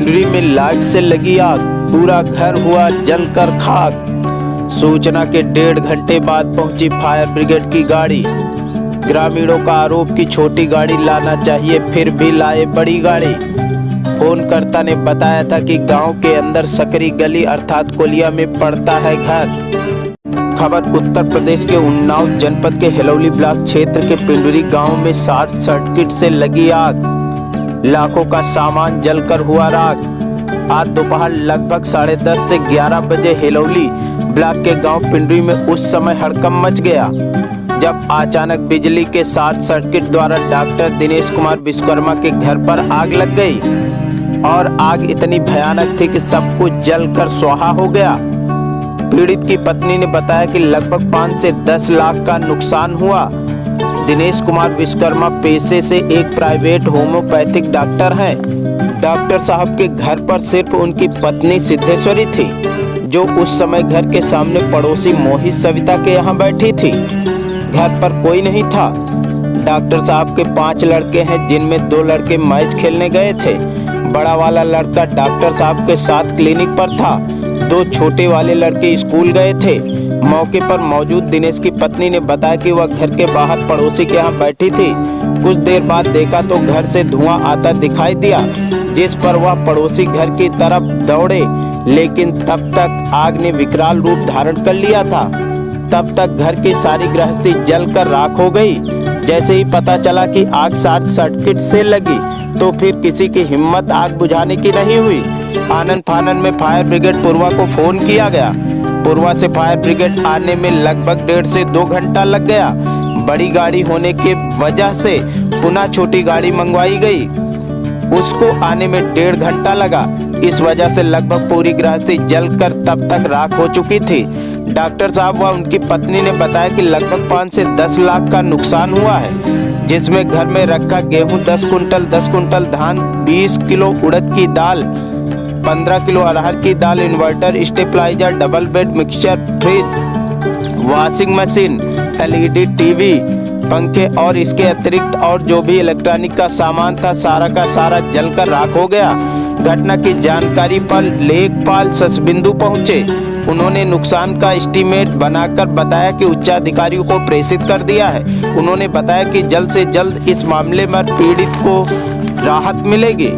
पिंडरी में लाइट से लगी आग, पूरा घर हुआ जलकर खाक। सूचना के 1.5 घंटे बाद पहुंची फायर ब्रिगेड की गाड़ी। ग्रामीणों का आरोप कि छोटी गाड़ी लाना चाहिए, फिर भी लाए बड़ी गाड़ी। फोनकर्ता ने बताया था कि गांव के अंदर सकरी गली अर्थात कोलिया में पड़ता है घर। खबर उत्तर प्रदेश के उन्नाव जनपद के हिलौली ब्लॉक क्षेत्र के पिंडरी गांव में शॉर्ट सर्किट से लगी आग, लाखों का सामान जलकर हुआ राख। आज दोपहर लगभग 10:30 से 11 बजे हिलौली ब्लॉक के गांव पिंडरी में उस समय हड़कंप मच गया जब अचानक बिजली के शॉर्ट सर्किट द्वारा डॉक्टर दिनेश कुमार विश्वकर्मा के घर पर आग लग गई और आग इतनी भयानक थी कि सब कुछ जलकर स्वाहा हो गया। पीड़ित की पत्नी ने बताया कि लगभग 5 से 10 लाख का नुकसान हुआ। दिनेश कुमार विश्वकर्मा पेशे से एक प्राइवेट होम्योपैथिक डॉक्टर हैं। डॉक्टर साहब के घर पर सिर्फ उनकी पत्नी सिद्धेश्वरी थी, जो उस समय घर के सामने पड़ोसी मोहित सविता के यहाँ बैठी थी। घर पर कोई नहीं था। डॉक्टर साहब के 5 लड़के हैं, जिनमें 2 लड़के मैच खेलने गए थे। बड़ा वाला लड़का डॉक्टर साहब के साथ क्लिनिक पर था, 2 छोटे वाले लड़के स्कूल गए थे। मौके पर मौजूद दिनेश की पत्नी ने बताया कि वह घर के बाहर पड़ोसी के यहाँ बैठी थी। कुछ देर बाद देखा तो घर से धुआं आता दिखाई दिया, जिस पर वह पड़ोसी घर की तरफ दौड़े, लेकिन तब तक आग ने विकराल रूप धारण कर लिया था। तब तक घर की सारी गृहस्थी जलकर राख हो गई। जैसे ही पता चला कि आग शॉर्ट सर्किट से लगी तो फिर किसी की हिम्मत आग बुझाने की नहीं हुई। आनन फानन में फायर ब्रिगेड पुरवा को फोन किया गया। पुरवा से फायर ब्रिगेड आने में लगभग 1.5 से 2 घंटा लग गया। बड़ी गाड़ी होने के वजह से पुनः छोटी गाड़ी मंगवाई गई, उसको आने में 1.5 घंटा लगा। इस वजह से लगभग पूरी गृहस्थी जलकर तब तक राख हो चुकी थी। डॉक्टर साहब व उनकी पत्नी ने बताया कि लगभग 5 से 10 लाख का नुकसान हुआ है, जिसमें घर में रखा गेहूं 10 कुंटल धान, 20 किलो उड़द की दाल, 15 किलो अरहर की दाल, inverter, stabilizer, double bed, mixture, fridge, washing machine, LED TV, पंखे और इसके अतिरिक्त और जो भी इलेक्ट्रॉनिक का सामान था, सारा का सारा जलकर राख हो गया। घटना की जानकारी पर लेखपाल ससबिंदु पहुंचे। उन्होंने नुकसान का एस्टीमेट बनाकर बताया कि उच्चाधिकारियों को प्रेषित कर दिया है। उन्होंने बताया कि जल्द से जल्द इस मामले में पीड़ित को राहत मिलेगी।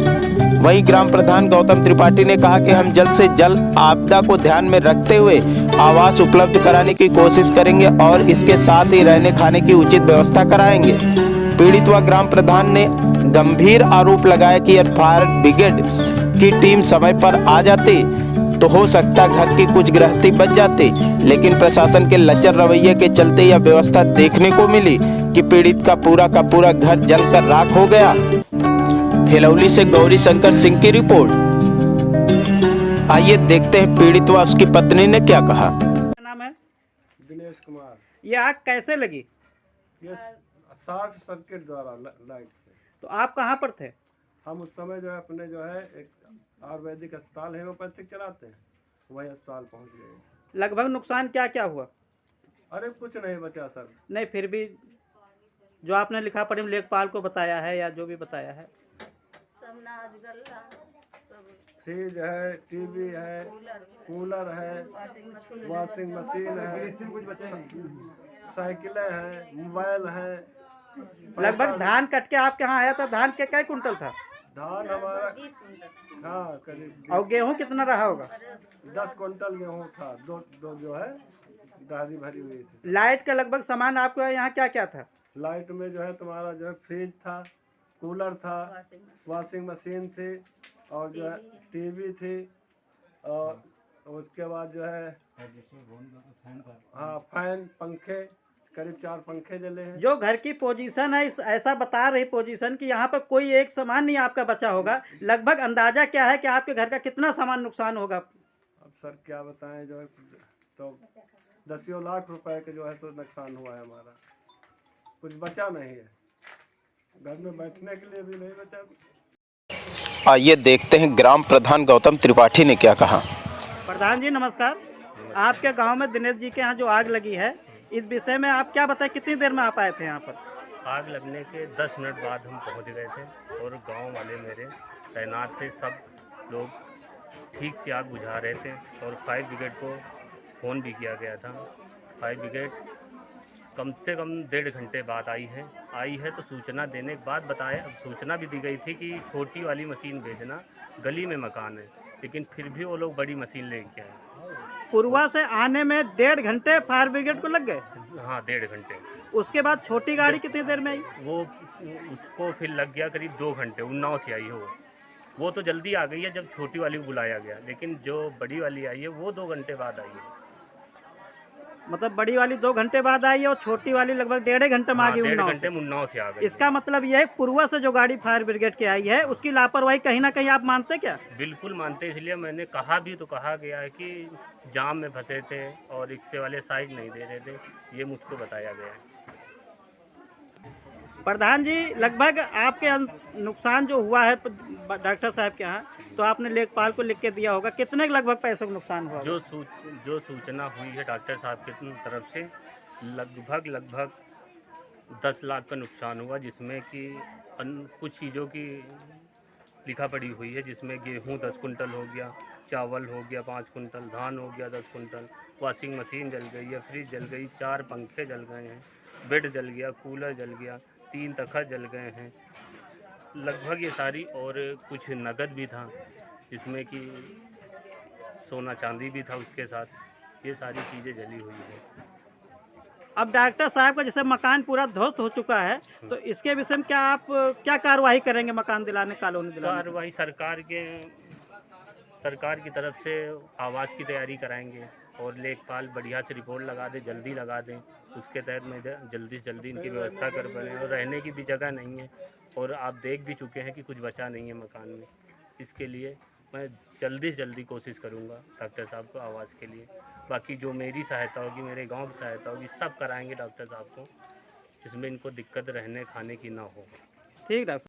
वहीं ग्राम प्रधान गौतम त्रिपाठी ने कहा कि हम जल्द से जल्द आपदा को ध्यान में रखते हुए आवास उपलब्ध कराने की कोशिश करेंगे और इसके साथ ही रहने खाने की उचित व्यवस्था कराएंगे। पीड़ित व ग्राम प्रधान ने गंभीर आरोप लगाया कि यदि फायर ब्रिगेड की टीम समय पर आ जाती तो हो सकता घर की कुछ गृहस्थी बच जाती, लेकिन प्रशासन के लचर रवैये के चलते यह व्यवस्था देखने को मिली कि पीड़ित का पूरा घर जलकर राख हो गया। हिलौली से गौरी शंकर सिंह की रिपोर्ट। आइए देखते हैं पीड़ित व उसकी पत्नी ने क्या कहा। क्या नाम है? दिनेश कुमार। ये आग कैसे लगी? ये शॉर्ट सर्किट द्वारा लाइट से। तो आप कहाँ पर थे? हम उस समय जो है अपने जो है एक आयुर्वेदिक अस्पताल होम्योपैथिक चलाते हैं, वही अस्पताल पहुंच गए। लगभग नुकसान क्या क्या हुआ? अरे कुछ नहीं बचा सर। नहीं, फिर भी जो आपने लिखा पढ़ी लेखपाल को बताया है या जो भी बताया है? फ्रिज है, टीवी है, कूलर है, वॉशिंग मशीन है, साइकिलें हैं, मोबाइल है। लगभग धान कट के आपके यहाँ आया था, धान के कई कुंटल था? धान हमारा हाँ करीब। और गेहूं कितना रहा होगा? 10 कुंटल गेहूँ था, दो जो है गाड़ी भरी हुई थी। लाइट का लगभग सामान आपके यहाँ क्या क्या था? लाइट में जो है तुम्हारा जो है फ्रिज था, कूलर था, वॉशिंग मशीन थी और जो है टीवी थी और उसके बाद जो है हाँ फैन, पंखे, करीब 4 पंखे जले हैं। जो घर की पोजीशन है ऐसा बता रही पोजीशन कि यहाँ पर कोई एक सामान नहीं आपका बचा होगा। लगभग अंदाजा क्या है कि आपके घर का कितना सामान नुकसान होगा? अब सर क्या बताएं, जो है तो 10 लाख रुपए के जो है तो नुकसान हुआ है हमारा। कुछ बचा नहीं है, घर में बैठने के लिए भी नहीं बचा। आइए देखते हैं ग्राम प्रधान गौतम त्रिपाठी ने क्या कहा। प्रधान जी नमस्कार। आपके गांव में दिनेश जी के यहाँ जो आग लगी है, इस विषय में आप क्या बताएं, कितनी देर में आप आए थे यहाँ पर? आग लगने के 10 मिनट बाद हम पहुँच गए थे और गांव वाले मेरे तैनात थे, सब लोग ठीक से आग बुझा रहे थे और फायर ब्रिगेड को फ़ोन भी किया गया था। फायर ब्रिगेड कम से कम 1.5 घंटे बाद आई है तो सूचना देने के बाद सूचना भी दी गई थी कि छोटी वाली मशीन भेजना, गली में मकान है, लेकिन फिर भी वो लोग बड़ी मशीन लेके आए। पुरवा से आने में 1.5 घंटे फायर ब्रिगेड को लग गए। हाँ, 1.5 घंटे। उसके बाद छोटी गाड़ी कितनी देर में आई? वो उसको फिर लग गया करीब 2 घंटे, उन्नाव से आई हो। वो तो जल्दी आ गई है जब छोटी वाली को बुलाया गया, लेकिन जो बड़ी वाली आई है वो 2 घंटे बाद आई है। मतलब बड़ी वाली 2 घंटे बाद आई है और छोटी वाली लगभग 1.5 घंटे में आ गई। 1.5 घंटे में उन्नाव से आ गई। इसका मतलब यह है पुरवा से जो गाड़ी फायर ब्रिगेड की आई है उसकी लापरवाही कहीं ना कहीं आप मानते क्या? बिल्कुल मानते, इसलिए मैंने कहा भी तो कहा गया है कि जाम में फंसे थे और रिक्शे वाले साइड नहीं दे रहे थे, ये मुझको बताया गया है। प्रधान जी, लगभग आपके नुकसान जो हुआ है डॉक्टर साहब के यहाँ, तो आपने लेखपाल को लिख के दिया होगा, कितने लगभग पैसों का नुकसान हुआ? जो सूचना हुई है डॉक्टर साहब की तरफ से, लगभग 10 लाख का नुकसान हुआ, जिसमें कि कुछ चीज़ों की लिखा पड़ी हुई है, जिसमें गेहूँ 10 कुंटल हो गया, चावल हो गया 5 कुंटल, धान हो गया 10 कुंटल, वॉशिंग मशीन जल गई है, फ्रिज जल गई, 4 पंखे जल गए हैं, बेड जल गया, कूलर जल गया, 3 तखत जल गए हैं, लगभग ये सारी, और कुछ नगद भी था, जिसमें कि सोना चांदी भी था उसके साथ, ये सारी चीज़ें जली हुई है। अब डॉक्टर साहब का जैसे मकान पूरा ध्वस्त हो चुका है, तो इसके विषय में आप क्या कार्रवाई करेंगे? मकान दिलाने, कॉलोनी दिलाने? कार्रवाई सरकार की तरफ से आवास की तैयारी कराएंगे और लेखपाल बढ़िया से रिपोर्ट लगा दे, जल्दी लगा दें, उसके तहत में जल्दी से जल्दी इनकी व्यवस्था कर पाएँ। और रहने की भी जगह नहीं है, और आप देख भी चुके हैं कि कुछ बचा नहीं है मकान में। इसके लिए मैं जल्दी से जल्दी कोशिश करूंगा डॉक्टर साहब को आवाज़ के लिए। बाकी जो मेरी सहायता होगी, मेरे गांव की सहायता होगी, सब कराएंगे डॉक्टर साहब को, इसमें इनको दिक्कत रहने खाने की ना हो। ठीक डॉक्टर।